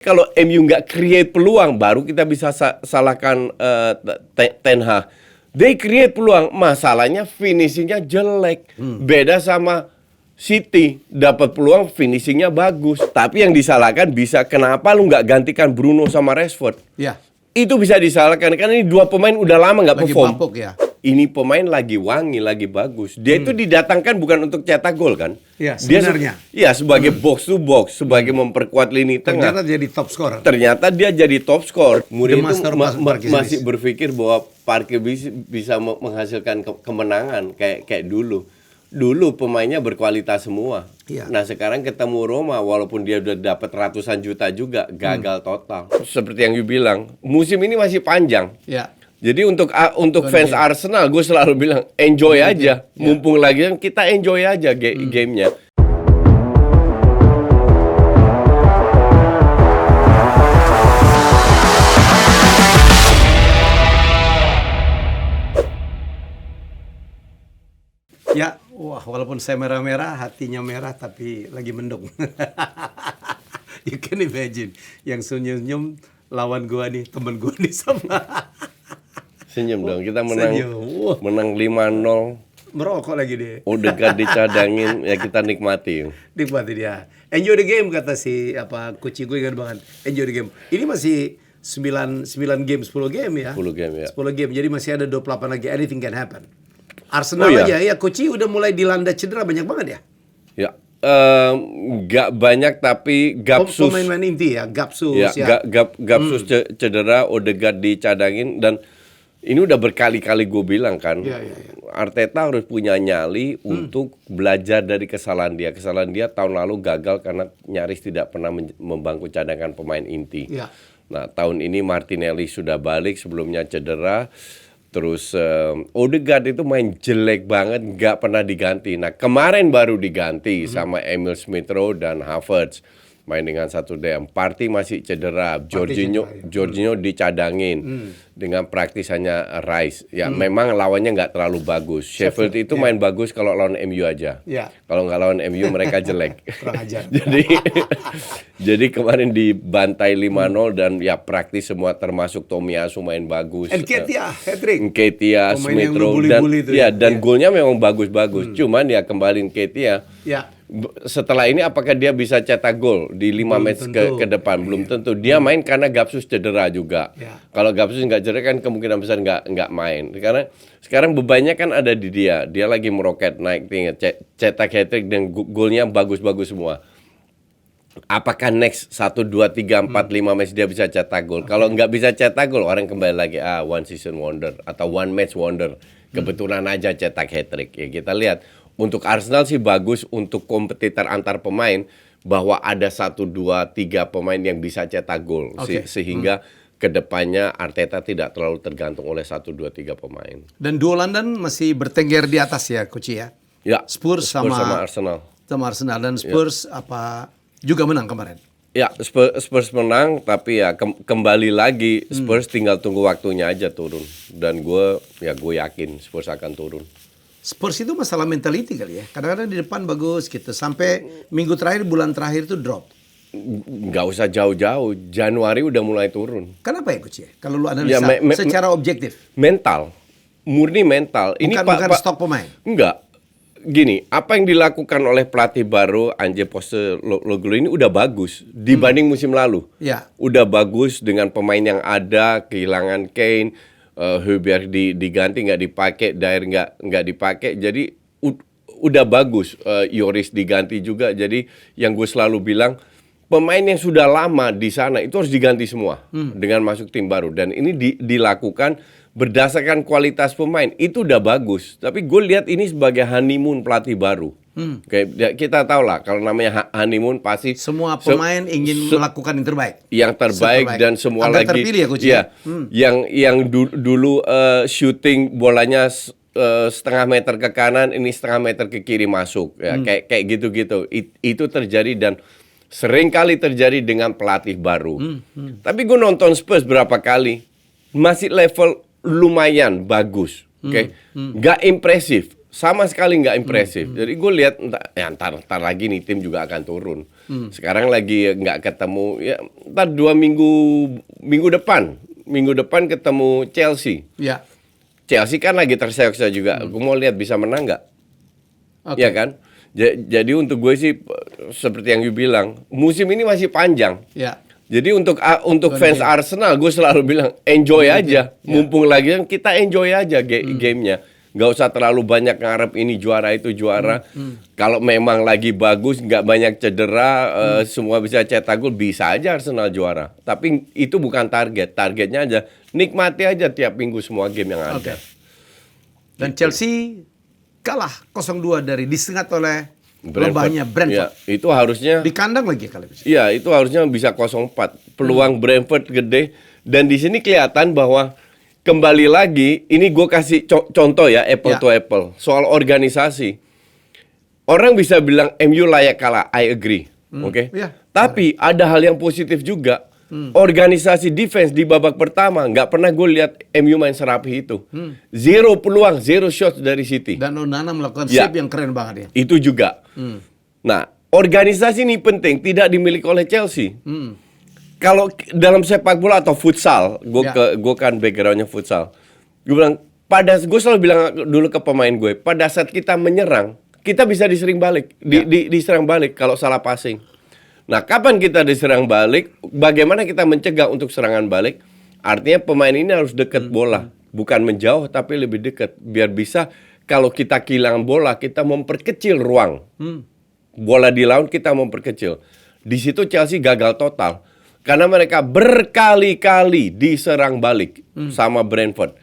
Kalau MU nggak create peluang, baru kita bisa salahkan Ten Hag. They create peluang, masalahnya finishingnya jelek. Beda sama City, dapat peluang finishingnya bagus. Tapi yang disalahkan bisa, kenapa lu nggak gantikan Bruno sama Rashford? Ya. Itu bisa disalahkan, karena ini dua pemain udah lama nggak perform. Bapuk ya. Ini pemain lagi wangi, lagi bagus. Dia itu didatangkan bukan untuk cetak gol kan? Iya, Dia sebenarnya. Iya, sebagai box to box, sebagai memperkuat lini tengah. Ternyata jadi top scorer. Ternyata dia jadi top score. Mourinho itu master Parkir masih berpikir bahwa Parkir bisa menghasilkan kemenangan kayak dulu. Dulu pemainnya berkualitas semua. Iya. Nah sekarang ketemu Roma, walaupun dia udah dapat ratusan juta juga, gagal total. Seperti yang you bilang, musim ini masih panjang. Ya. Jadi untuk fans Arsenal, gue selalu bilang enjoy aja. Mumpung lagi kita enjoy aja gamenya. Ya, wah, walaupun saya merah-merah, hatinya merah tapi lagi mendung. You can imagine, yang senyum-senyum lawan gua nih, temen gua nih sama. Senyum dong, kita menang 5-0. Merokok lagi deh. Odegaard dicadangin, ya kita nikmati. Nikmati dia. Enjoy the game kata si coach gue ingat banget. Enjoy the game. Ini masih 9 game, 10 game ya. 10 game ya. 10 game. Jadi masih ada 28 lagi. Anything can happen. Arsenal aja ya, coach udah mulai dilanda cedera banyak banget ya. Ya. Nggak banyak tapi Gapsus. Pemain-pemain inti ya, Gapsus ya. Gapsus cedera, Odegaard dicadangin, dan ini udah berkali-kali gue bilang kan, Arteta harus punya nyali untuk belajar dari kesalahan dia. Kesalahan dia tahun lalu gagal karena nyaris tidak pernah membangku cadangan pemain inti. Ya. Nah tahun ini Martinelli sudah balik, sebelumnya cedera. Terus Odegaard itu main jelek banget, nggak pernah diganti. Nah kemarin baru diganti sama Emil Smith-Rowe dan Havertz. Main dengan 1 DM. Partey masih cedera. Jorginho dicadangin dengan praktisannya Rice. Ya memang lawannya nggak terlalu bagus. Sheffield itu main bagus kalau lawan MU aja. Kalau nggak lawan MU mereka jelek. jadi kemarin dibantai 5-0 dan ya praktis semua, termasuk Tomiyasu main bagus. Nketiah hat-trick. Nketiah, Smith-Rowe dan golnya memang bagus-bagus. Cuman ya kembali Nketiah. Ya. Setelah ini apakah dia bisa cetak gol di 5 match ke depan? Belum tentu. Dia main karena Gapsus cedera juga. Kalau Gapsus nggak cedera kan kemungkinan besar nggak main. Karena sekarang bebannya kan ada di dia. Dia lagi meroket naik tinggi, cetak hat-trick dan golnya bagus-bagus semua. Apakah next 1, 2, 3, 4, 5 match dia bisa cetak gol? Kalau nggak bisa cetak gol, orang kembali lagi one season wonder atau one match wonder. Kebetulan aja cetak hat-trick. Ya kita lihat. Untuk Arsenal sih bagus untuk kompetitor antar pemain, bahwa ada 1, 2, 3 pemain yang bisa cetak gol. Sehingga kedepannya Arteta tidak terlalu tergantung oleh 1, 2, 3 pemain. Dan duo London masih bertengger di atas ya, Coach ya? Ya, Spurs sama Arsenal. Sama Arsenal, dan Spurs juga menang kemarin. Ya, Spurs menang, tapi ya kembali lagi Spurs tinggal tunggu waktunya aja turun. Dan gue yakin Spurs akan turun. Spurs itu masalah mentality kali ya. Kadang-kadang di depan bagus gitu. Sampai minggu terakhir, bulan terakhir itu drop. Nggak usah jauh-jauh. Januari udah mulai turun. Kenapa ya Coach ya? Kalau lu analisa secara objektif. Mental. Murni mental. Bukan stok pemain. Enggak. Gini, apa yang dilakukan oleh pelatih baru Ange Postecoglou ini udah bagus dibanding musim lalu. Ya. Udah bagus dengan pemain yang ada, kehilangan Kane, Højbjerg diganti nggak dipakai, Dier nggak dipakai, jadi udah bagus. Lloris diganti juga, jadi yang gue selalu bilang pemain yang sudah lama di sana itu harus diganti semua dengan masuk tim baru, dan ini dilakukan berdasarkan kualitas pemain. Itu udah bagus, tapi gue lihat ini sebagai honeymoon pelatih baru. Kita tahu lah kalau namanya honeymoon pasti semua pemain ingin melakukan yang terbaik. Yang terbaik dan semua agar lagi terpilih ya Coach. Ya. Yang dulu shooting bolanya setengah meter ke kanan, ini setengah meter ke kiri masuk. Ya, kayak gitu-gitu. Itu terjadi dan sering kali terjadi dengan pelatih baru. Tapi gue nonton Spurs berapa kali, masih level lumayan bagus. Nggak impresif. Sama sekali nggak impresif. Jadi gue lihat ntar lagi nih tim juga akan turun. Sekarang lagi nggak ketemu. Ya, ntar 2 minggu depan ketemu Chelsea. Ya. Chelsea kan lagi terseok-seok juga. Gue mau lihat bisa menang nggak? Oke. Ya kan? Jadi untuk gue sih seperti yang you bilang, musim ini masih panjang. Ya. Jadi untuk fans Arsenal, gue selalu bilang enjoy aja. Mumpung lagi kita enjoy aja gamenya. Gak usah terlalu banyak ngarep ini juara itu juara. Kalau memang lagi bagus, nggak banyak cedera, semua bisa cetak gol, bisa aja Arsenal juara. Tapi itu bukan target. Targetnya aja nikmati aja tiap minggu semua game yang ada. Dan Chelsea kalah 0-2 disengat oleh lebahnya Brentford. Ya, itu harusnya di kandang lagi kali ini. Iya, itu harusnya bisa 0-4. Peluang Brentford gede, dan di sini kelihatan bahwa kembali lagi, ini gue kasih contoh ya, apple to apple, soal organisasi. Orang bisa bilang MU layak kalah, I agree, oke? Tapi ada hal yang positif juga. Organisasi defense di babak pertama nggak pernah gue lihat MU main serapi itu. 0 peluang, 0 shots dari City. Dan Onana melakukan save yang keren banget ya. Itu juga. Nah, organisasi ini penting, tidak dimiliki oleh Chelsea. Kalau dalam sepak bola atau futsal, gue kan backgroundnya futsal. Gue bilang, gue selalu bilang dulu ke pemain gue, pada saat kita menyerang, kita bisa diserang balik, diserang balik kalau salah passing. Nah, kapan kita diserang balik? Bagaimana kita mencegah untuk serangan balik? Artinya pemain ini harus dekat bola, bukan menjauh tapi lebih dekat, biar bisa kalau kita kehilangan bola kita memperkecil ruang. Bola di lawan kita memperkecil. Di situ Chelsea gagal total karena mereka berkali-kali diserang balik sama Brentford.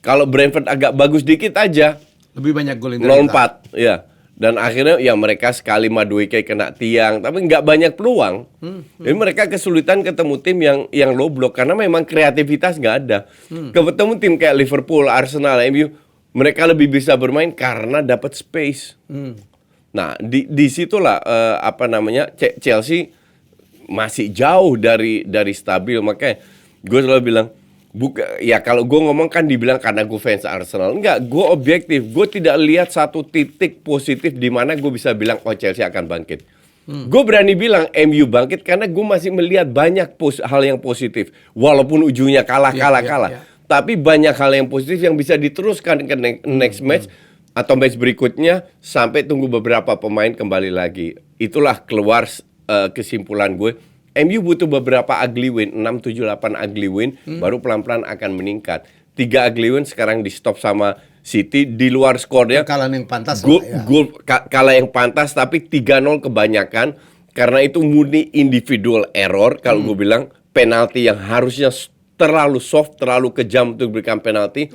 Kalau Brentford agak bagus dikit aja, lebih banyak gol 0-4, ya. Dan akhirnya ya mereka sekali Madueke kena tiang, tapi nggak banyak peluang. Jadi mereka kesulitan ketemu tim yang low block karena memang kreativitas nggak ada. Ketemu tim kayak Liverpool, Arsenal, MU, mereka lebih bisa bermain karena dapat space. Nah, di situlah Chelsea masih jauh dari stabil. Makanya gue selalu bilang, ya kalau gue ngomong kan dibilang karena gue fans Arsenal. Enggak, gue objektif. Gue tidak lihat satu titik positif di mana gue bisa bilang oh Chelsea akan bangkit. Gue berani bilang MU bangkit karena gue masih melihat banyak hal yang positif. Walaupun ujungnya kalah. Tapi banyak hal yang positif yang bisa diteruskan ke next match atau match berikutnya sampai tunggu beberapa pemain kembali lagi. Itulah keluar kesimpulan gue. MU butuh beberapa ugly win, 6, 7, 8 ugly win, baru pelan-pelan akan meningkat. 3 ugly win sekarang di stop sama City, di luar skornya. Kekalahan yang pantas. Kalah yang pantas, tapi 3-0 kebanyakan. Karena itu murni individual error, kalau gue bilang. Penalti yang harusnya terlalu soft, terlalu kejam untuk berikan penalti.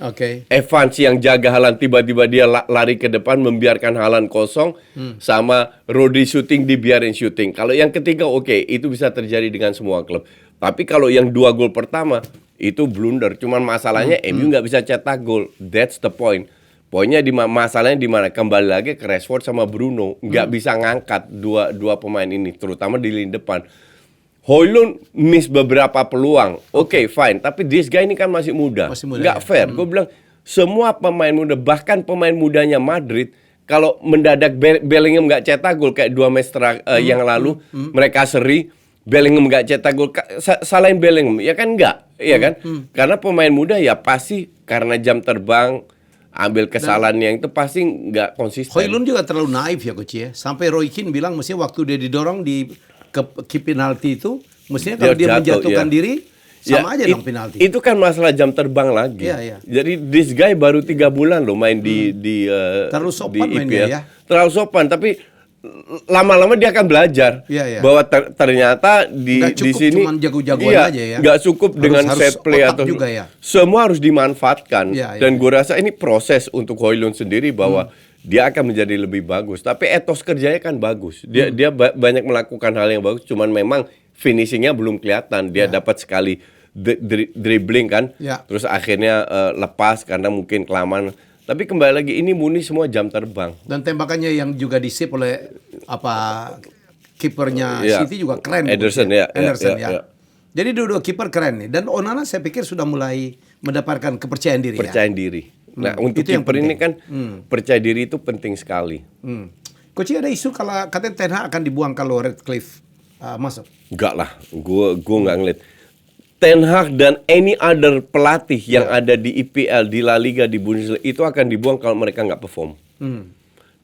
Evans yang jaga Haaland, tiba-tiba dia lari ke depan, membiarkan Haaland kosong. Sama Rodri syuting, dibiarin syuting. Kalau yang ketiga itu bisa terjadi dengan semua klub. Tapi kalau yang 2 gol pertama, itu blunder. Cuman masalahnya MU nggak bisa cetak gol. That's the point. Poinnya masalahnya di mana? Kembali lagi ke Rashford sama Bruno. Nggak bisa ngangkat dua pemain ini, terutama di lini depan. Højlund miss beberapa peluang. Fine. Tapi this guy ini kan masih muda. Nggak fair. Gue bilang, semua pemain muda, bahkan pemain mudanya Madrid, kalau mendadak Bellingham nggak cetak gol kayak 2 match yang lalu, mereka seri, Bellingham nggak cetak gol, salahin Bellingham. Ya kan nggak? Iya kan? Karena pemain muda ya pasti karena jam terbang, ambil kesalahan yang itu pasti nggak konsisten. Højlund juga terlalu naif ya Coach ya. Sampai Roy Keane bilang mestinya waktu dia didorong ke penalti itu, mestinya kalau dia menjatuhkan diri, sama aja dong penalti. Itu kan masalah jam terbang lagi. Jadi this guy baru 3 bulan loh main di terlalu sopan mainnya ya. Terlalu sopan, tapi lama-lama dia akan belajar bahwa ternyata di sini cuman jago-jagoan aja ya. Nggak cukup dengan set play atau juga semua harus dimanfaatkan. Dan gue rasa ini proses untuk Højlund sendiri bahwa dia akan menjadi lebih bagus. Tapi etos kerjanya kan bagus. Dia banyak melakukan hal yang bagus. Cuman memang finishingnya belum kelihatan. Dia dapat sekali dribbling kan. Terus akhirnya lepas karena mungkin kelamaan. Tapi kembali lagi ini murni semua jam terbang. Dan tembakannya yang juga di-save oleh kipernya City juga keren. Ederson ya. Jadi dua kiper keren nih. Dan Onana saya pikir sudah mulai mendapatkan kepercayaan diri. Percayaan diri. Nah, untuk kiper ini kan percaya diri itu penting sekali. Coach, ada isu kalau katanya Ten Hag akan dibuang kalau Redcliffe masuk? Enggak lah, gua nggak ngeliat. Ten Hag dan any other pelatih yang ada di IPL, di La Liga, di Bundesliga itu akan dibuang kalau mereka nggak perform.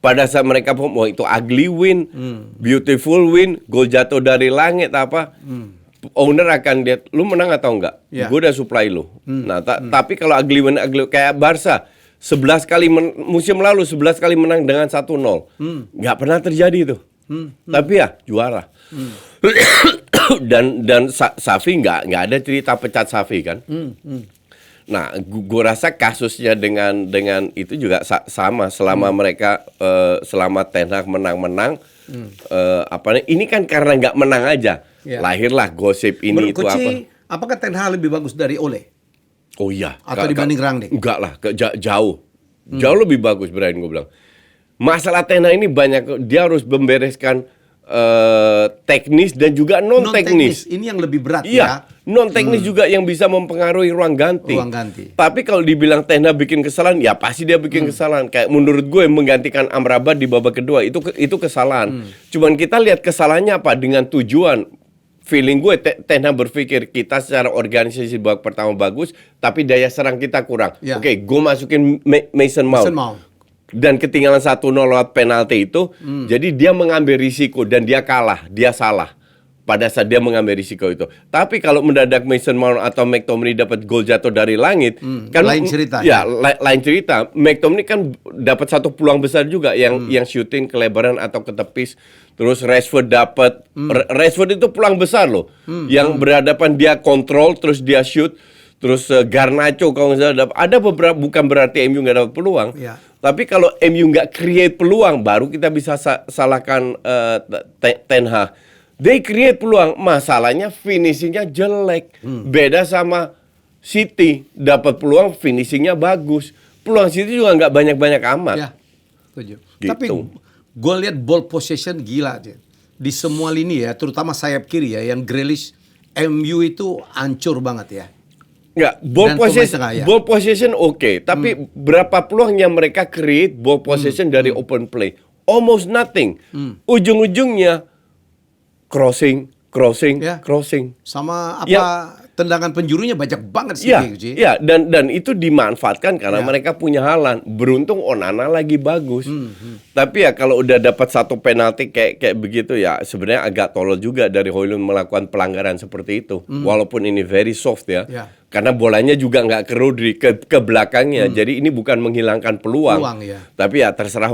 Pada saat mereka perform, itu ugly win, beautiful win, gol jatuh dari langit apa, owner akan lihat lu menang atau enggak. Gue udah supply lu. Nah, tapi kalau ugly win, kayak Barca 11 kali musim lalu 11 kali menang dengan 1-0. Nggak pernah terjadi itu. Tapi ya juara. dan Xavi nggak ada cerita pecat Xavi kan. Nah, gue rasa kasusnya dengan itu juga sama selama mereka selama Ten Hag menang-menang ini kan karena nggak menang aja. Lahirlah gosip ini itu apa. Apakah Ten Hag lebih bagus dari Ole? Oh iya. Atau dibanding Rangnick? Enggak lah, jauh. Jauh lebih bagus Brian, gue bilang. Masalah Ten Hag ini banyak, dia harus membereskan teknis dan juga non teknis. Ini yang lebih berat ya. Non teknis juga yang bisa mempengaruhi ruang ganti. Tapi kalau dibilang Ten Hag bikin kesalahan, ya pasti dia bikin kesalahan. Kayak menurut gue menggantikan Amrabat di babak kedua itu kesalahan. Cuman kita lihat kesalahannya apa dengan tujuan. Feeling gue Ten Hag berpikir kita secara organisasi babak pertama bagus, tapi daya serang kita kurang. Oke, gue masukin Mason Mount. Dan ketinggalan 1-0 lewat penalti itu, jadi dia mengambil risiko dan dia kalah, dia salah pada saat dia mengambil risiko itu. Tapi kalau mendadak Mason Mount atau McTominay dapat gol jatuh dari langit, kan lain cerita. Ya, lain cerita. McTominay kan dapat satu peluang besar juga yang shooting kelebaran atau ke tepis. Terus Rashford dapat Rashford itu peluang besar loh. Yang berhadapan dia kontrol terus dia shoot. Terus Garnacho kalau nggak salah ada beberapa, bukan berarti MU nggak dapat peluang. Tapi kalau MU nggak create peluang, baru kita bisa salahkan Ten Hag. They create peluang, masalahnya finishingnya jelek. Beda sama City, dapat peluang finishingnya bagus. Peluang City juga nggak banyak-banyak amat. Ya, setuju. Gitu. Tapi gue lihat ball possession gila aja. Di semua lini ya, terutama sayap kiri ya, yang Grealish, MU itu hancur banget ya. Enggak, ball possession oke. Tapi berapa peluang yang mereka create ball possession dari open play? Almost nothing. Ujung-ujungnya crossing. Sama tendangan penjurunya banyak banget sih. Ya, dan itu dimanfaatkan karena mereka punya Haaland. Beruntung Onana lagi bagus. Tapi ya kalau udah dapat satu penalti kayak begitu ya sebenarnya agak tolol juga dari Højlund melakukan pelanggaran seperti itu. Walaupun ini very soft ya. Karena bolanya juga nggak ke Rodri, ke belakangnya. Jadi ini bukan menghilangkan peluang. Tapi ya terserah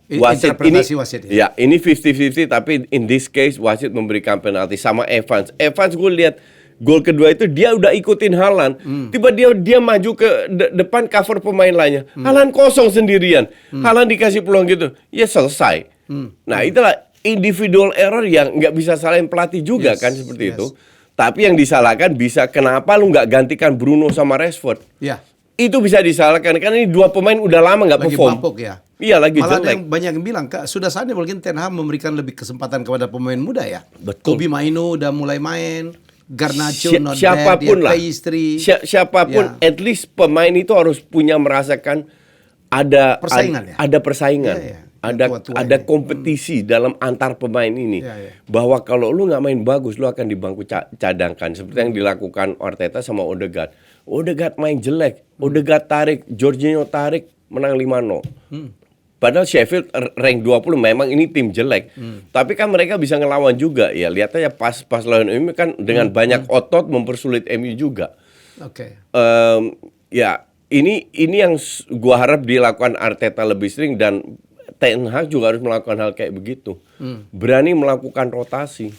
wasit ini. Ya, ini 50-50 tapi in this case wasit memberikan penalti sama Evans. Evans gue lihat gol kedua itu dia udah ikutin Haaland. Tiba dia maju ke depan cover pemain lainnya. Haaland kosong sendirian. Haaland dikasih peluang gitu. Ya selesai. Nah, itulah individual error yang nggak bisa salahin pelatih juga kan seperti itu. Tapi yang disalahkan bisa kenapa lu nggak gantikan Bruno sama Rashford? Itu bisa disalahkan karena ini dua pemain udah lama nggak perform. Iya, lagi malah jelek. Banyak yang bilang sudah saatnya mungkin Ten Hag memberikan lebih kesempatan kepada pemain muda ya. Betul. Kobbie Mainoo udah mulai main. Garnacho siapapun lah. Siapapun at least pemain itu harus punya merasakan ada persaingan. Ada persaingan. Ada kompetisi dalam antar pemain ini. Bahwa kalau lu nggak main bagus, lu akan di bangku cadangkan. Seperti yang dilakukan Arteta sama Odegaard. Odegaard main jelek. Odegaard tarik, Jorginho tarik, menang 5-0. Padahal Sheffield rank 20 memang ini tim jelek. Tapi kan mereka bisa ngelawan juga. Ya lihat aja pas lawan MU kan dengan banyak otot mempersulit MU juga. Ya ini yang gua harap dilakukan Arteta lebih sering dan Ten Hag juga harus melakukan hal kayak begitu. Berani melakukan rotasi.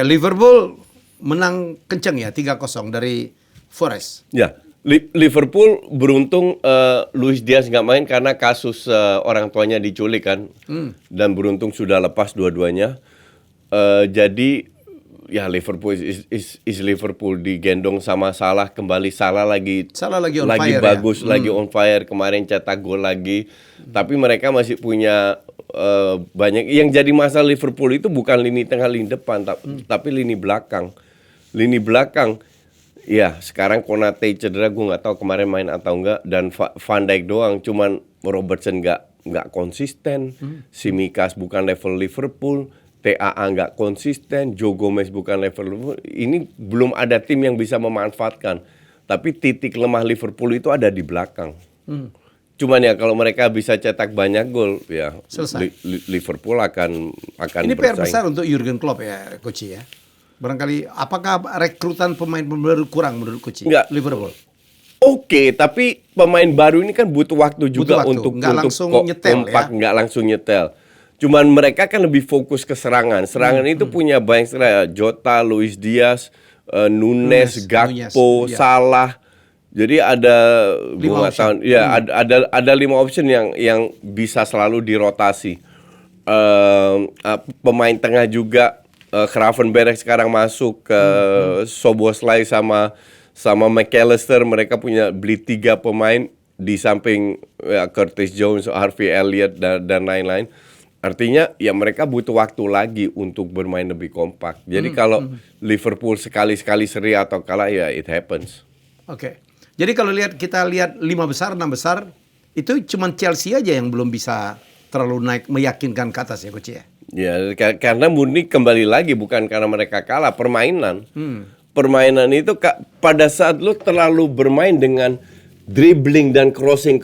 Liverpool menang kenceng ya 3-0 dari Forest. Ya, Liverpool beruntung Luis Diaz nggak main karena kasus orang tuanya diculik kan. Dan beruntung sudah lepas dua-duanya. Jadi ya Liverpool is Liverpool digendong sama Salah kembali. Salah lagi on fire bagus ya? Lagi on fire, kemarin cetak gol lagi. Tapi mereka masih punya banyak yang jadi masalah Liverpool itu bukan lini tengah, lini depan tapi lini belakang. Lini belakang ya sekarang Konate cedera, gue nggak tahu kemarin main atau enggak, dan Van Dijk doang. Cuman Robertson nggak konsisten. Tsimikas bukan level Liverpool. TAA nggak konsisten, Joe Gomez bukan level. Ini belum ada tim yang bisa memanfaatkan. Tapi titik lemah Liverpool itu ada di belakang. Cuman ya kalau mereka bisa cetak banyak gol, ya Liverpool akan Ini PR bersaing. besar untuk Jurgen Klopp ya, Coach ya. Barangkali apakah rekrutan pemain baru kurang menurut Coach Nggak. Liverpool? Oke, tapi pemain baru ini kan butuh waktu juga waktu. untuk Nggak langsung nyetel, kompak, ya. nggak langsung nyetel. Cuman mereka kan lebih fokus ke serangan. Serangan itu punya banyak serangan. Jota, Luis Diaz, Nunes, Gakpo, iya. Salah. Jadi ada Lima gua nggak tahu. Ya ada 5 option yang bisa selalu dirotasi. Pemain tengah juga. Gravenberch sekarang masuk ke Szoboszlai sama McAllister. Mereka punya beli 3 pemain di samping Curtis Jones, Harvey Elliott dan lain-lain. Artinya ya mereka butuh waktu lagi untuk bermain lebih kompak. Jadi kalau Liverpool sekali-sekali seri atau kalah ya it happens. Oke. Jadi kalau kita lihat 5 besar, 6 besar, itu cuma Chelsea aja yang belum bisa terlalu naik meyakinkan ke atas ya Coach ya. Ya, karena murni kembali lagi bukan karena mereka kalah, permainan. Permainan itu pada saat lu terlalu bermain dengan dribbling dan crossing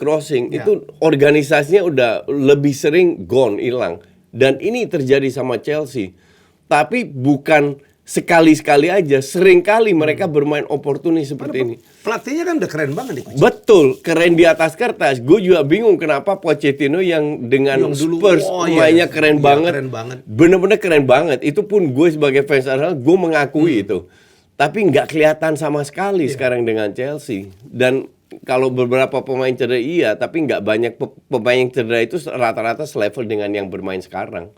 itu organisasinya udah lebih sering gone, hilang. Dan ini terjadi sama Chelsea. Tapi bukan sekali-sekali aja, sering kali mereka bermain oportunis seperti ini. Pelatihnya kan udah keren banget nih Coach. Betul, keren di atas kertas. Gue juga bingung kenapa Pochettino yang dengan Spurs mainnya keren banget. Bener-bener keren banget. Itu pun gue sebagai fans Arsenal, gue mengakui itu. Tapi nggak kelihatan sama sekali sekarang dengan Chelsea. Dan kalau beberapa pemain cedera iya, tapi nggak banyak pemain yang cedera itu rata-rata selevel dengan yang bermain sekarang.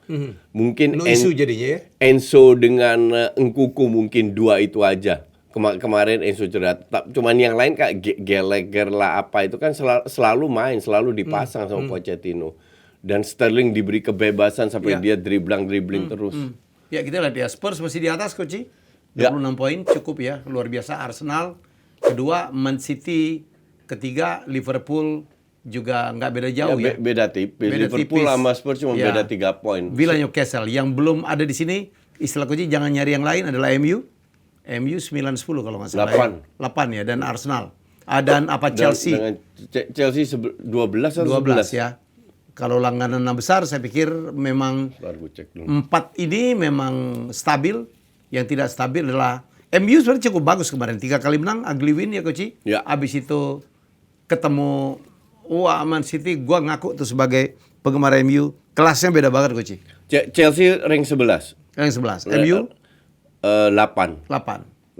Mungkin Isu jadinya ya. Enzo dengan Nkunku mungkin 2 itu aja. Kemarin Enzo cedera. Cuman yang lain kayak Gallagher lah apa itu kan selalu main, selalu dipasang sama Pochettino. Dan Sterling diberi kebebasan sampai dia dribbling terus. Ya kita lihat ya, Spurs masih di atas Coach. 26 poin cukup ya, luar biasa. Arsenal kedua, Man City ketiga, Liverpool juga nggak beda jauh ya. Beda tipis. Liverpool sama Spurs cuma beda 3 poin. Villa Newcastle yang belum ada di sini, istilah Coach jangan nyari yang lain adalah MU 9-10 kalau nggak salah. 8 ya, dan Arsenal. Dan Chelsea. Chelsea 12 atau 12 ya. Kalau langganan 6 besar saya pikir memang 4 ini memang stabil. Yang tidak stabil adalah MU sebenarnya cukup bagus kemarin. 3 kali menang, ugly win ya Coach. Ya. Abis itu ketemu Man City, gua ngaku tuh sebagai penggemar MU, kelasnya beda banget Coach. Chelsea rank 11. Rank 11. MU 8. 8.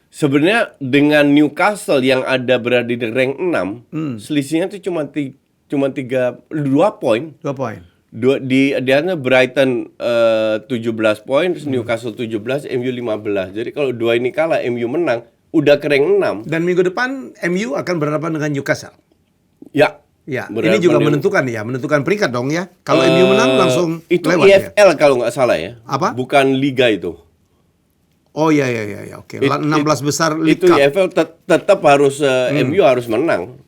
Sebenarnya dengan Newcastle yang ada berada di rank 6, selisihnya tuh cuma 2 poin. 2 poin. Di atasnya Brighton 17 poin, terus Newcastle 17, MU 15. Jadi kalau 2 ini kalah, MU menang, udah ke rank 6. Dan minggu depan MU akan berhadapan dengan Newcastle. Ya. Ya, ini juga menentukan peringkat dong ya. Kalau MU menang langsung itu lewat EFL ya? Kalau nggak salah ya. Apa? Bukan liga itu. Oh iya, oke. 16 besar League itu Cup. EFL tetap harus MU harus menang.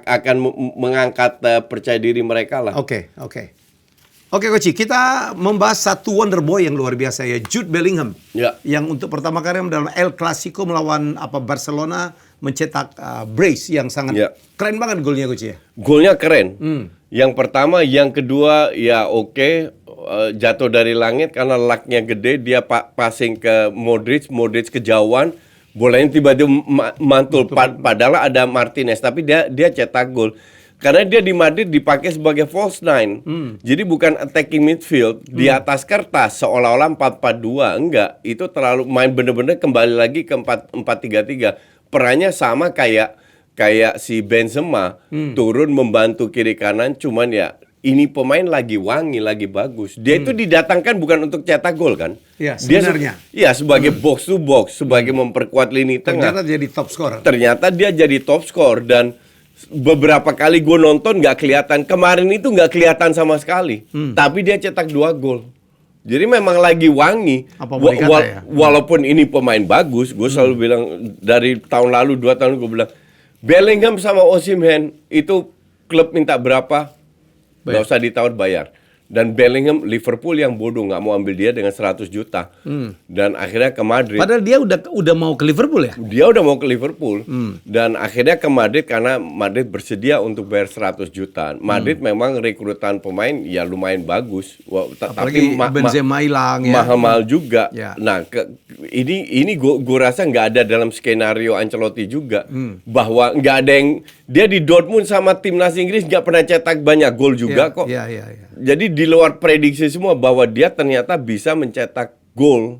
Akan mengangkat percaya diri mereka lah. Oke, Coach, kita membahas satu wonder boy yang luar biasa ya, Jude Bellingham. Ya. Yang untuk pertama kali dalam El Clasico melawan Barcelona mencetak brace yang sangat keren banget golnya Coach ya. Golnya keren. Yang pertama, yang kedua ya oke. Jatuh dari langit karena lucknya gede, dia passing ke Modric kejauhan, bolanya tiba-tiba mantul. Padahal ada Martinez, tapi dia cetak gol. Karena dia di Madrid dipakai sebagai false nine. Jadi bukan attacking midfield di atas kertas seolah-olah 4-4-2, enggak. Itu terlalu main bener-bener kembali lagi ke 4-3-3. Perannya sama kayak si Benzema, turun membantu kiri kanan, cuman ya ini pemain lagi wangi, lagi bagus. Dia itu didatangkan bukan untuk cetak gol kan? Iya, sebenarnya. Dia sebagai box to box, sebagai memperkuat lini tengah. Ternyata jadi top scorer. Ternyata dia jadi top scorer dan beberapa kali gue nonton nggak kelihatan. Kemarin itu nggak kelihatan sama sekali. Tapi dia cetak 2 gol. Jadi memang lagi wangi. Walaupun ini pemain bagus, gue selalu bilang dari tahun lalu 2 tahun gue bilang Bellingham sama Osimhen itu klub minta berapa? Nggak usah ditawar, bayar. Dan Bellingham, Liverpool yang bodoh nggak mau ambil dia dengan 100 juta. Dan akhirnya ke Madrid. Padahal dia udah mau ke Liverpool ya? Dia udah mau ke Liverpool. Dan akhirnya ke Madrid karena Madrid bersedia untuk bayar 100 juta. Madrid memang rekrutan pemain ya lumayan bagus. Apalagi tapi Benzema hilang ya. mahal juga. Ya. Nah, ini gue rasa nggak ada dalam skenario Ancelotti juga. Bahwa nggak ada yang dia di Dortmund sama timnas Inggris nggak pernah cetak banyak gol juga kok. Iya. Jadi di luar prediksi semua bahwa dia ternyata bisa mencetak gol.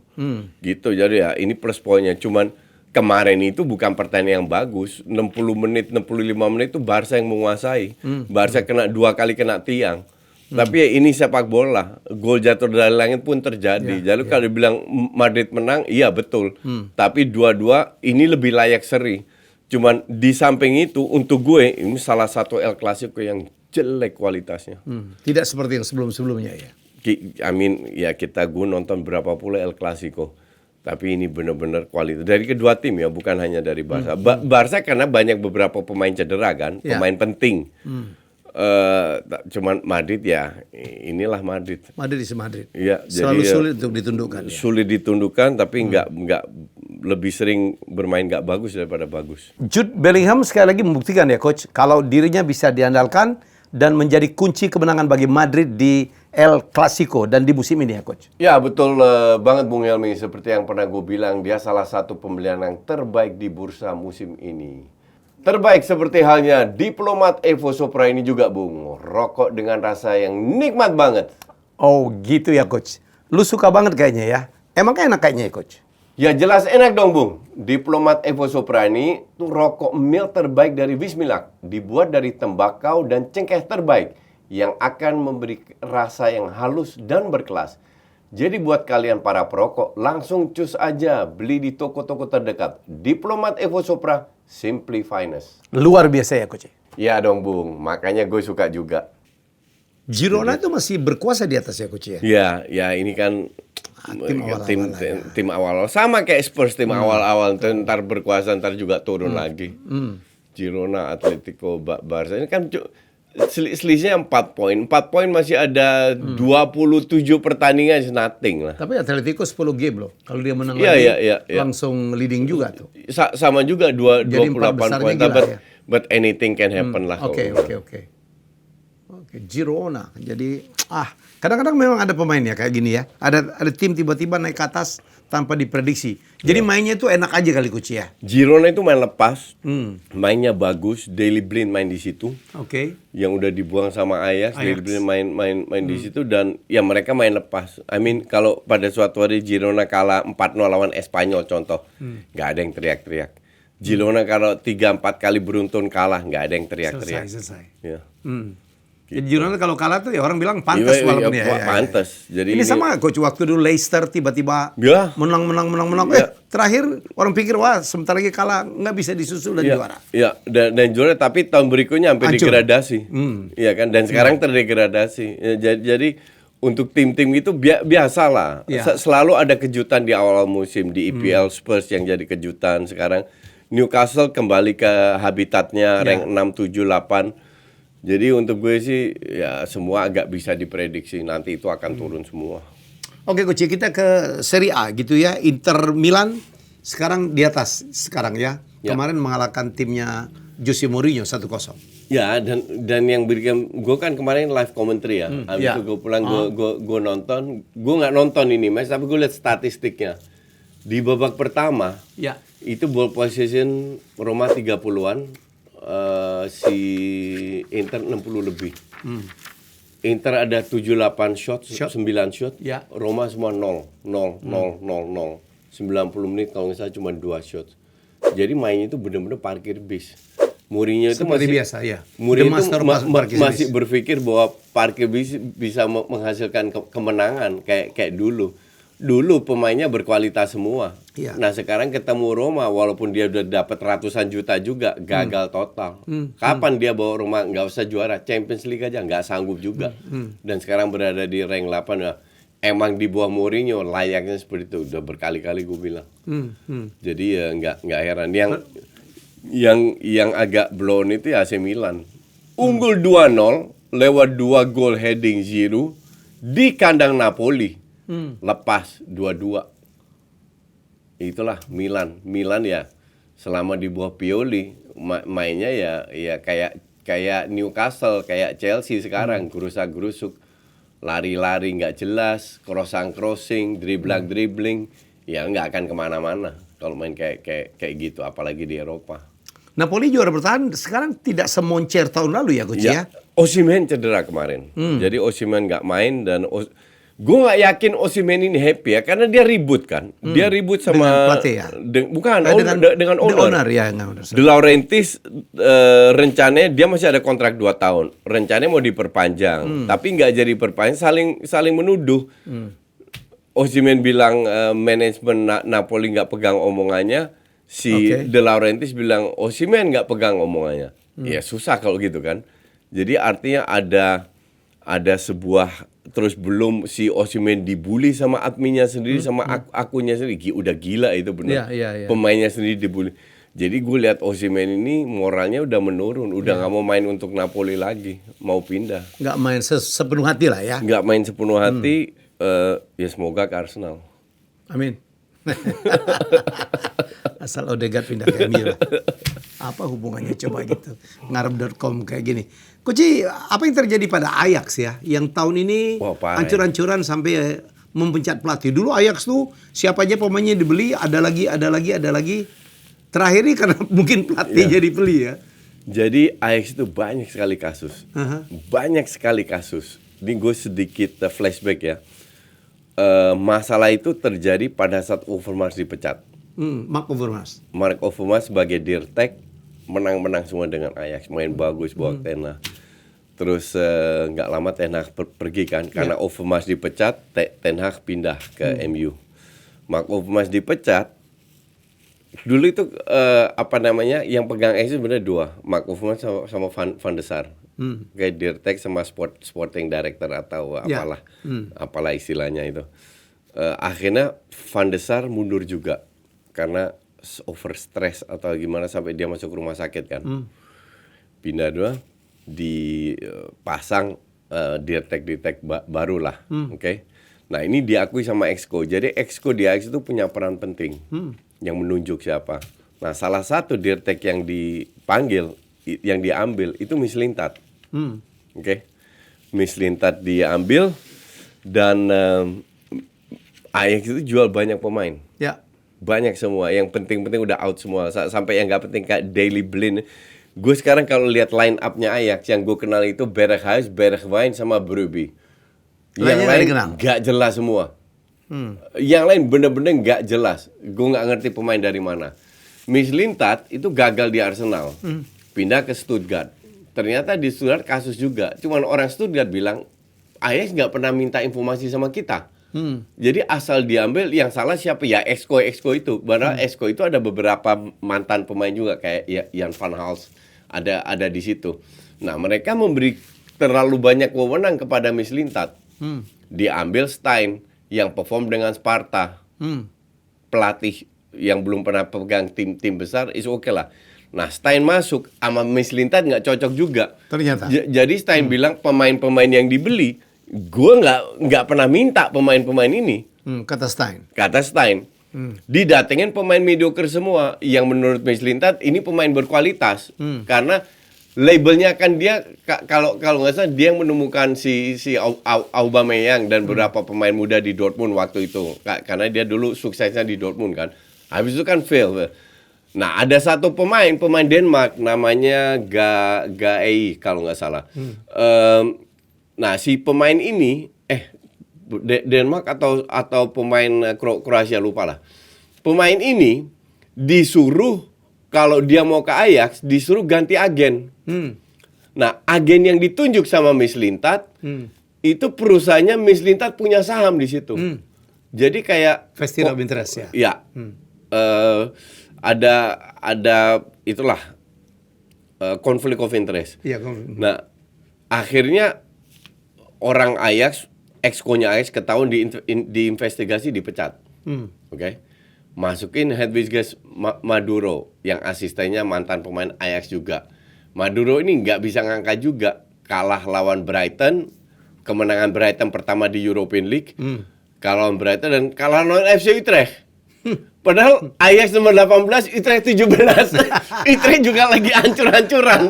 Gitu. Jadi ya ini plus poinnya. Cuman kemarin itu bukan pertandingan yang bagus. 60 menit, 65 menit itu Barca yang menguasai. Barca kena 2 kali kena tiang. Tapi ya ini sepak bola. Gol jatuh dari langit pun terjadi. Jadi kalau dibilang Madrid menang, iya betul. Tapi dua-dua ini lebih layak seri. Cuman di samping itu untuk gue ini salah satu El Clasico yang jelek kualitasnya. Tidak seperti yang sebelum-sebelumnya ya. Ya gue nonton berapa pula El Clasico. Tapi ini benar-benar kualitas dari kedua tim ya, bukan hanya dari Barca. Barca karena banyak beberapa pemain cedera kan, pemain penting. Cuman Madrid ya, inilah Madrid. Madrid is Madrid. Ya, selalu jadi, sulit untuk ditundukkan. Sulit ditundukkan, tapi nggak lebih sering bermain nggak bagus daripada bagus. Jude Bellingham sekali lagi membuktikan ya coach, kalau dirinya bisa diandalkan dan menjadi kunci kemenangan bagi Madrid di El Clasico dan di musim ini ya coach. Ya betul banget Bung Helmi, seperti yang pernah gue bilang, dia salah satu pembelian yang terbaik di bursa musim ini. Terbaik seperti halnya Diplomat Evo Sopra ini juga Bung, rokok dengan rasa yang nikmat banget. Oh gitu ya coach, lu suka banget kayaknya ya, emang enak kayaknya ya coach? Ya jelas enak dong Bung. Diplomat Evo Sopra ini tuh rokok mil terbaik dari Wismilak, dibuat dari tembakau dan cengkeh terbaik yang akan memberi rasa yang halus dan berkelas. Jadi buat kalian para perokok, langsung cus aja beli di toko-toko terdekat. Diplomat Evo Sopra, simply finest. Luar biasa ya coach? Ya dong Bung, makanya gue suka juga. Girona itu masih berkuasa di atas ya coach ya? Ya ini kan tim awal-awal. Sama kayak Spurs, tim awal-awal. Ntar berkuasa, ntar juga turun lagi. Girona, Atletico, Barca. Ini kan selisihnya 4 poin. 4 poin masih ada 27 pertandingan, is nothing lah. Tapi Atletico 10 game loh. Kalau dia menang lagi, langsung leading juga tuh. Sama juga 28 poin. But anything can happen lah. Oke, Girona. Jadi kadang-kadang memang ada pemain ya kayak gini ya. Ada tim tiba-tiba naik ke atas tanpa diprediksi. Jadi mainnya itu enak aja kali coach ya. Girona itu main lepas, mainnya bagus. Daley Blind main di situ. Oke. Yang udah dibuang sama Ajax. Daley Blind main di situ dan ya mereka main lepas. Kalau pada suatu hari Girona kalah 4-0 lawan Espanyol contoh, nggak ada yang teriak-teriak. Girona kalau 3-4 kali beruntun kalah, nggak ada yang teriak-teriak. Selesai. Ya. Jadi Girona kalau kalah tuh ya orang bilang pantas walaupun ya. Pantas. Jadi ini sama coach waktu dulu Leicester tiba-tiba menang. Terakhir orang pikir wah sebentar lagi kalah nggak bisa disusul dan juara. Iya dan juara tapi tahun berikutnya sampai degradasi. Iya kan dan sekarang terdegradasi. Jadi untuk tim-tim itu biasalah. Selalu ada kejutan di awal musim di EPL. Spurs yang jadi kejutan sekarang. Newcastle kembali ke habitatnya rank 6, 7, 8. Jadi untuk gue sih ya semua agak bisa diprediksi nanti itu akan turun semua. Oke coach, kita ke Serie A gitu ya. Inter Milan sekarang di atas sekarang ya. Kemarin mengalahkan timnya Jose Mourinho 1-0. Ya dan yang berikan gue kan kemarin live commentary ya. Habis itu gue pulang gue nonton. Gue nggak nonton ini mas, tapi gue lihat statistiknya. Di babak pertama itu ball possession Roma 30-an. Si Inter 60 lebih. Inter ada 7-8 shot, 9 shot. Roma semua 0. 90 menit kalau nggak salah cuma 2 shot. Jadi mainnya itu benar-benar parkir bis. Mourinho itu seperti biasa ya. Mourinho itu masih berpikir bahwa parkir bis bisa menghasilkan kemenangan kayak dulu. Dulu pemainnya berkualitas semua. Nah sekarang ketemu Roma walaupun dia udah dapat ratusan juta juga gagal total. Kapan dia bawa Roma nggak usah juara Champions League aja nggak sanggup juga. Dan sekarang berada di rank 8 ya. Emang di bawah Mourinho layaknya seperti itu udah berkali-kali gue bilang. Jadi ya nggak heran yang agak blown itu ya AC Milan. Unggul 2-0 lewat 2 gol heading Giroud. di kandang Napoli lepas 2-2. Itulah Milan ya selama di bawah Pioli mainnya ya kayak Newcastle, kayak Chelsea sekarang, gerusak-gerusuk, lari-lari nggak jelas, crossing, dribbling, ya nggak akan kemana-mana kalau main kayak gitu, apalagi di Eropa. Napoli juara bertahan sekarang tidak semoncer tahun lalu ya, Coach ya? Osimhen cedera kemarin, jadi Osimhen nggak main dan gue nggak yakin Osimhen ini happy ya, karena dia ribut kan, dia ribut sama dengan pelatih ya? Dengan owner ya. De Laurentiis rencananya dia masih ada kontrak 2 tahun, rencananya mau diperpanjang, tapi nggak jadi perpanjang, saling menuduh. Osimhen bilang manajemen Napoli nggak pegang omongannya, De Laurentiis bilang Osimhen nggak pegang omongannya. Ya susah kalau gitu kan. Jadi artinya ada sebuah, terus belum si Osimhen dibully sama adminnya sendiri, sama akunnya sendiri, udah gila itu benar. Pemainnya sendiri dibully. Jadi gue lihat Osimhen ini moralnya udah menurun, udah nggak mau main untuk Napoli lagi, mau pindah. Nggak main sepenuh hati lah ya. Nggak main sepenuh hati, ya semoga ke Arsenal. Amin. Asal Odegaard pindah ke MU. Apa hubungannya coba gitu. Ngarep.com kayak gini. Coach, apa yang terjadi pada Ajax ya? Yang tahun ini hancur-hancuran sampai mempecat pelatih. Dulu Ajax tuh siapa aja pemainnya dibeli, ada lagi. Terakhir ini karena mungkin pelatih jadi beli ya. Jadi Ajax itu banyak sekali kasus. Banyak sekali kasus. Ini gue sedikit flashback ya. Masalah itu terjadi pada saat Overmars dipecat. Mark Overmars sebagai Dirtek menang-menang semua dengan Ajax, main bagus bawa Ten Hag. Terus nggak lama Ten Hag pergi kan, karena Overmars dipecat, Ten Hag pindah ke MU. Mark Overmars dipecat. Dulu itu yang pegang Ajax sebenarnya 2, Mark Overmars sama Van de Sar. Kayak Dirtek sama sporting director atau apalah istilahnya itu. Akhirnya Van de Sar mundur juga karena over stress atau gimana sampai dia masuk rumah sakit kan. Pindah 2, dipasang Dirtek baru lah. Oke. Nah ini diakui sama Exco. Jadi Exco di Ajax itu punya peran penting yang menunjuk siapa. Nah salah satu Dirtek yang dipanggil, yang diambil itu Mislintat. Oke. Mislintat diambil dan Ajax itu jual banyak pemain. Ya. Banyak semua, yang penting-penting udah out semua. Sampai yang nggak penting kayak Daley Blind. Gue sekarang kalau lihat line up-nya Ajax, yang gue kenal itu Berghuis, Bergwijn sama Brobbey. Yang lain nggak jelas semua. Yang lain bener-bener nggak jelas. Gue nggak ngerti pemain dari mana. Mislintat itu gagal di Arsenal, pindah ke Stuttgart. Ternyata di Stuttgart kasus juga. Cuman orang Stuttgart bilang Ajax nggak pernah minta informasi sama kita. Jadi asal diambil, yang salah siapa ya? Exco itu. Padahal Exco itu ada beberapa mantan pemain juga kayak Jan van Hals ada di situ. Nah mereka memberi terlalu banyak wewenang kepada Mislintat. Diambil Stein yang perform dengan Sparta, pelatih yang belum pernah pegang tim besar, is oke lah. Nah Stein masuk sama Mislintat nggak cocok juga. Ternyata. Jadi Stein bilang pemain-pemain yang dibeli, gue nggak pernah minta pemain-pemain ini. Kata Stein. Didatengin pemain mediocre semua yang menurut Mislintat ini pemain berkualitas. Karena labelnya kan dia kalau nggak salah dia yang menemukan si Aubameyang dan beberapa pemain muda di Dortmund waktu itu. Karena dia dulu suksesnya di Dortmund kan. Habis itu kan fail. Nah ada satu pemain Denmark namanya Gaei kalau nggak salah. Nah si pemain ini Denmark atau pemain Kroasia lupa lah. Pemain ini disuruh kalau dia mau ke Ajax disuruh ganti agen. Nah agen yang ditunjuk sama Mislintat itu perusahaannya Mislintat punya saham di situ. Jadi kayak vested of interest ya. Ya. Ada itulah konflik of interest. Iya. Nah akhirnya orang Ajax, Exco-nya Ajax ketahuan diinvestigasi, dipecat. Oke. Masukin Hedwiges Maduro yang asistennya mantan pemain Ajax juga. Maduro ini nggak bisa ngangkat juga, kalah lawan Brighton, kemenangan Brighton pertama di European League, kalah lawan Brighton dan kalah lawan FC Utrecht. Padahal Ajax nomor 18, Utrecht 17. Utrecht juga lagi hancur-hancuran.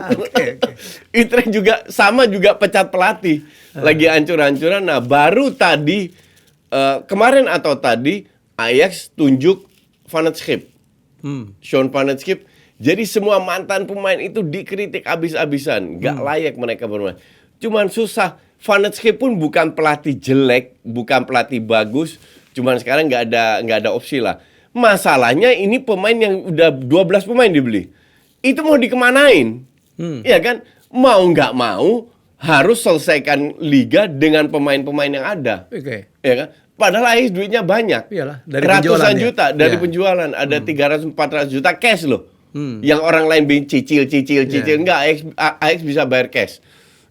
Utrecht juga sama juga pecat pelatih. Lagi hancur-hancuran. Nah, baru tadi kemarin atau tadi Ajax tunjuk Van het Schip. Sean Van het Schip. Jadi semua mantan pemain itu dikritik habis-habisan. Gak layak mereka bermain. Cuman susah. Van het Schip pun bukan pelatih jelek, bukan pelatih bagus. Cuman sekarang nggak ada opsi lah. Masalahnya ini pemain yang udah 12 pemain dibeli. Itu mau dikemanain? Ya kan? Mau nggak mau harus selesaikan liga dengan pemain-pemain yang ada. Ya kan? Padahal Ajax duitnya banyak. Iyalah, dari ratusan juta dari penjualan. Ada 300-400 juta cash loh. Yang orang lain cicil. Enggak, Ajax bisa bayar cash.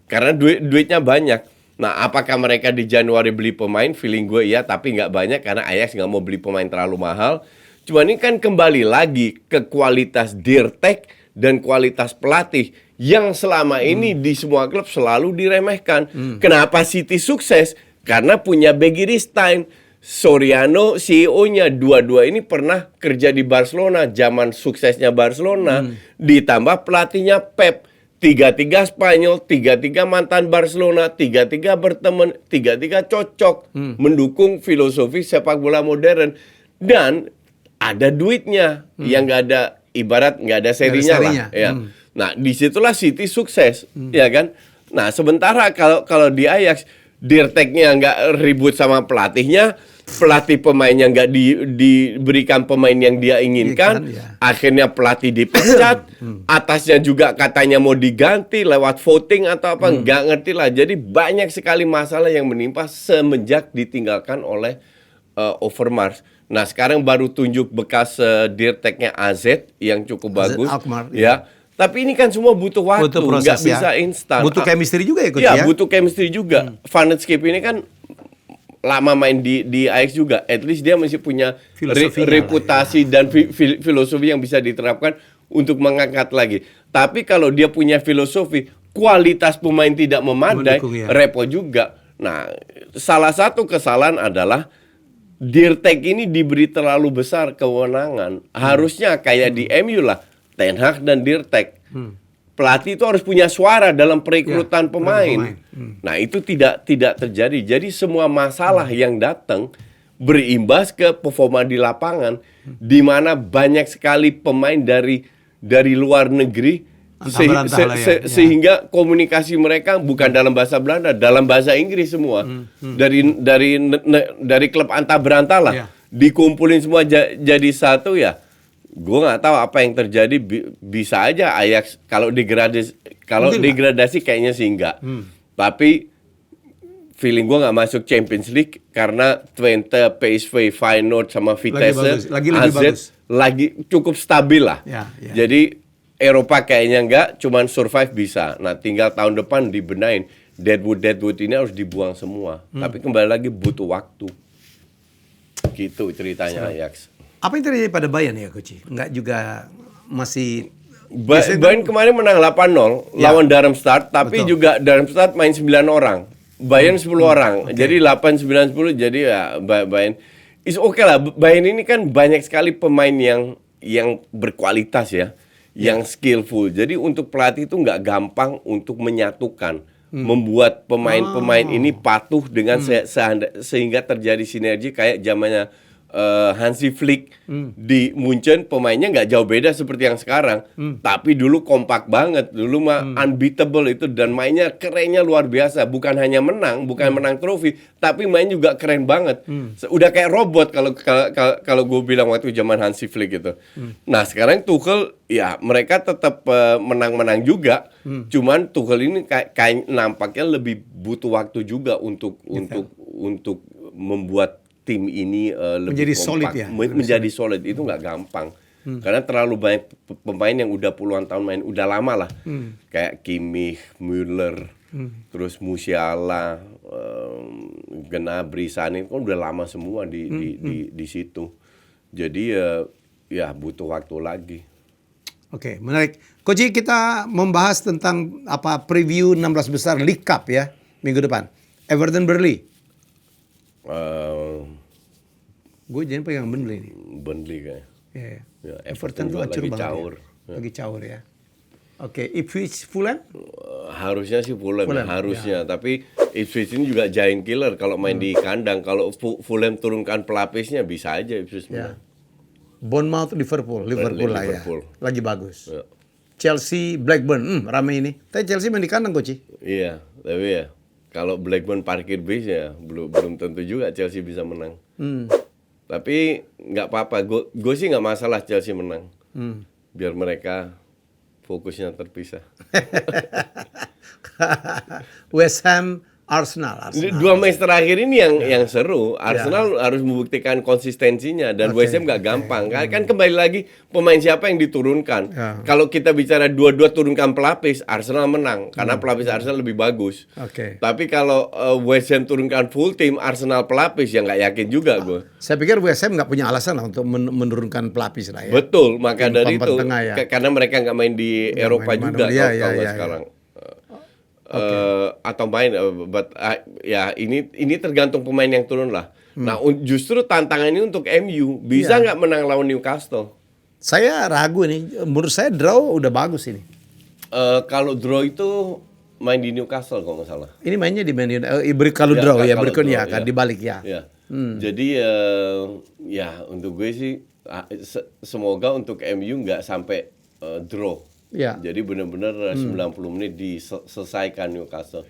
Karena duitnya banyak. Nah, apakah mereka di Januari beli pemain? Feeling gue iya, tapi nggak banyak karena Ajax nggak mau beli pemain terlalu mahal. Cuma ini kan kembali lagi ke kualitas Dirtek dan kualitas pelatih yang selama ini di semua klub selalu diremehkan. Kenapa City sukses? Karena punya Begiristain, Soriano, CEO-nya. Dua-dua ini pernah kerja di Barcelona, zaman suksesnya Barcelona. Ditambah pelatihnya Pep. 3-3 Spanyol, 3-3 mantan Barcelona, 3-3 berteman, 3-3 cocok, mendukung filosofi sepak bola modern. Dan ada duitnya, yang nggak ada, ibarat nggak ada serinya lah. Ya. Nah, disitulah City sukses, ya kan? Nah, sementara kalau di Ajax, Dirteknya nggak ribut sama pelatihnya, pelatih pemainnya nggak diberikan pemain yang dia inginkan, akhirnya pelatih dipecat, atasnya juga katanya mau diganti lewat voting atau apa, nggak ngerti lah. Jadi banyak sekali masalah yang menimpa semenjak ditinggalkan oleh Overmars. Nah, sekarang baru tunjuk bekas Dirteknya AZ yang cukup bagus, Alkmaar, ya. Tapi ini kan semua butuh waktu, nggak bisa instan. Butuh chemistry juga ya, Coach ya? Butuh chemistry juga. Van het Schip ini kan lama main di Ajax juga. At least dia masih punya reputasi dan filosofi yang bisa diterapkan untuk mengangkat lagi. Tapi kalau dia punya filosofi, kualitas pemain tidak memadai, repot juga. Nah, salah satu kesalahan adalah Dirtek ini diberi terlalu besar kewenangan. Harusnya kayak di MU lah. Ten Hag dan Dirtek. Pelatih itu harus punya suara dalam perekrutan pemain. Nah, itu tidak terjadi. Jadi semua masalah yang datang berimbas ke performa di lapangan, di mana banyak sekali pemain dari luar negeri sehingga komunikasi mereka bukan dalam bahasa Belanda, dalam bahasa Inggris semua. Dari klub antah berantah lah. Dikumpulin semua jadi satu ya. Gue nggak tahu apa yang terjadi, bisa aja Ajax kalau degradasi kayaknya sih enggak. Tapi feeling gue nggak masuk Champions League karena Twente, PSV, Feyenoord sama Vitesse, AZ lagi cukup stabil lah. Jadi Eropa kayaknya enggak, cuman survive bisa. Nah, tinggal tahun depan dibenain. Deadwood ini harus dibuang semua. Tapi kembali lagi butuh waktu. Gitu ceritanya Ajax. Apa yang terjadi pada Bayern ya, Coach? Enggak juga masih... Bayern kemarin menang 8-0 lawan Darmstadt, tapi juga Darmstadt main 9 orang. Bayern 10 orang. Jadi 8-9-10, jadi ya Bayern is okay lah. Bayern ini kan banyak sekali pemain yang berkualitas ya, yang skillful. Jadi untuk pelatih itu nggak gampang untuk menyatukan, membuat pemain-pemain ini patuh dengan sehingga terjadi sinergi kayak zamannya Hansi Flick di Munchen. Pemainnya nggak jauh beda seperti yang sekarang, tapi dulu kompak banget, dulu mah unbeatable itu, dan mainnya kerennya luar biasa. Bukan hanya menang, bukan menang trofi, tapi main juga keren banget. Udah kayak robot kalau gue bilang waktu zaman Hansi Flick itu. Nah, sekarang Tuchel ya mereka tetap menang-menang juga, cuman Tuchel ini kayak nampaknya lebih butuh waktu juga untuk membuat tim ini lebih menjadi kompak, solid ya. Menjadi solid itu nggak gampang. Karena terlalu banyak pemain yang udah puluhan tahun main, udah lama lah. Kayak Kimmich, Müller, terus Musiala, Gnabry, Sané kan udah lama semua di situ. Jadi ya butuh waktu lagi. Oke, menarik. Coach, kita membahas tentang preview 16 besar League Cup ya minggu depan. Everton Burnley. Uh, Gue jadi pegang Burnley nih. Burnley kayaknya. Ya. Ya, Everton tuh juga acur lagi banget. caur. Ya. Lagi caur ya. Oke, Ipswich Fulham? Harusnya sih Fulham, Fulham, harusnya. Tapi Ipswich ini juga giant killer kalau main di kandang. Kalau Fulham turunkan pelapisnya bisa aja Ipswich menang. Bournemouth Liverpool lah ya. Liverpool. Lagi bagus. Ya. Chelsea Blackburn, rame ini. Tapi Chelsea main di kandang Coach. Iya, tapi ya kalau Blackburn parkir bis ya belum tentu juga Chelsea bisa menang. Tapi nggak apa-apa, gue sih nggak masalah Chelsea menang. Biar mereka fokusnya terpisah. West Ham Arsenal. Dua match terakhir ini yang seru. Arsenal harus membuktikan konsistensinya dan West Ham nggak gampang. Kan kembali lagi pemain siapa yang diturunkan. Kalau kita bicara dua-dua turunkan pelapis, Arsenal menang karena pelapis Arsenal lebih bagus. Tapi kalau West Ham turunkan full team, Arsenal pelapis ya nggak yakin juga gue. Saya pikir West Ham nggak punya alasan lah untuk menurunkan pelapis lah ya. Betul, maka dari itu ya. karena mereka nggak main di Eropa juga kalau sekarang. Atau main, ya ini tergantung pemain yang turun lah. Nah justru tantangan ini untuk MU bisa nggak menang lawan Newcastle? Saya ragu nih. Menurut saya draw udah bagus ini. Kalau draw itu main di Newcastle kalau nggak salah. Ini mainnya di Man United. Kalau draw ya berikutnya akan dibalik ya. Jadi ya untuk gue sih semoga untuk MU nggak sampai draw. Jadi benar-benar 90 menit diselesaikan Newcastle.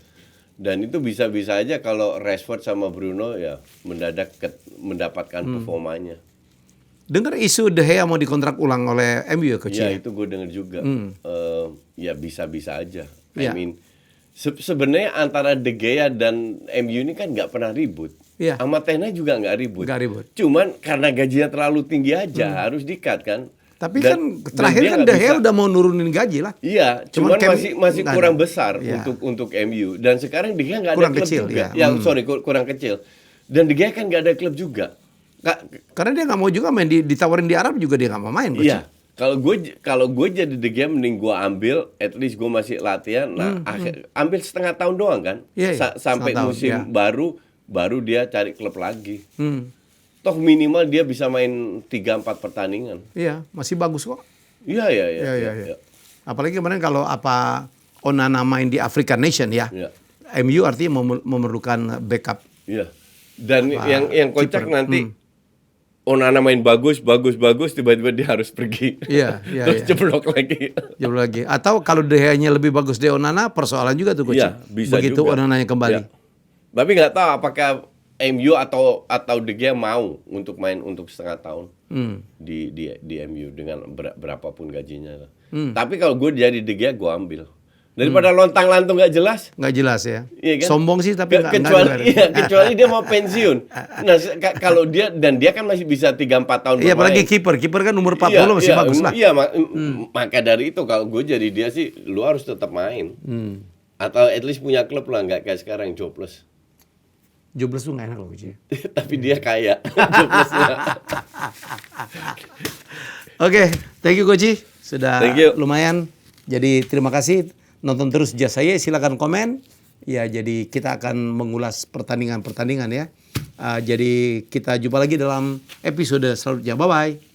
Dan itu bisa-bisa aja kalau Rashford sama Bruno ya mendadak mendapatkan performanya. Dengar isu De Gea mau dikontrak ulang oleh MU ya Coach? Ya itu gue dengar juga. Ya bisa-bisa aja. I mean sebenarnya antara De Gea dan MU ini kan nggak pernah ribut. Sama Ten Hag juga nggak ribut. Cuman karena gajinya terlalu tinggi aja harus di-cut kan. Tapi kan terakhir kan De Gea udah mau nurunin gaji lah. Iya, cuman masih kurang besar untuk MU. Dan sekarang De Gea nggak ada klub kecil, juga. Kurang kecil. Dan De Gea kan nggak ada klub juga. Karena dia nggak mau juga main ditawarin di Arab juga dia nggak mau main. Iya. Kalau gue jadi De Gea mending gue ambil, at least gue masih latihan. Nah, ambil setengah tahun doang kan. Sampai musim baru dia cari klub lagi. Toh minimal dia bisa main 3-4 pertandingan. Iya, masih bagus kok. Iya. Apalagi kemarin kalau Onana main di African Nation ya. MU artinya memerlukan backup. Iya. Dan yang kocak nanti Onana main bagus, tiba-tiba dia harus pergi. Terus jeblok lagi. Atau kalau De Gea-nya lebih bagus dari Onana, persoalan juga tuh Coach. Iya, bisa begitu juga. Onana-nya kembali. Ya. Tapi nggak tahu apakah MU atau De Gea mau untuk main untuk setengah tahun di MU dengan berapapun gajinya. Tapi kalau gue jadi De Gea gue ambil daripada lontang-lantung nggak jelas. Nggak jelas ya. Iya kan? Sombong sih tapi kecuali dia mau pensiun. Nah kalau dia kan masih bisa 3-4 tahun bermain. Iya apalagi kiper kan umur 40 masih bagus lah. Iya maka dari itu kalau gue jadi dia sih lu harus tetap main. Atau at least punya klub lah, nggak kayak sekarang jobless. Jobless tuh gak enak loh Coach. Tapi dia kaya. Oke, thank you Coach. Sudah lumayan. Jadi terima kasih. Nonton terus Jazz saya. Silakan komen. Ya jadi kita akan mengulas pertandingan-pertandingan ya. Jadi kita jumpa lagi dalam episode selanjutnya. Bye-bye.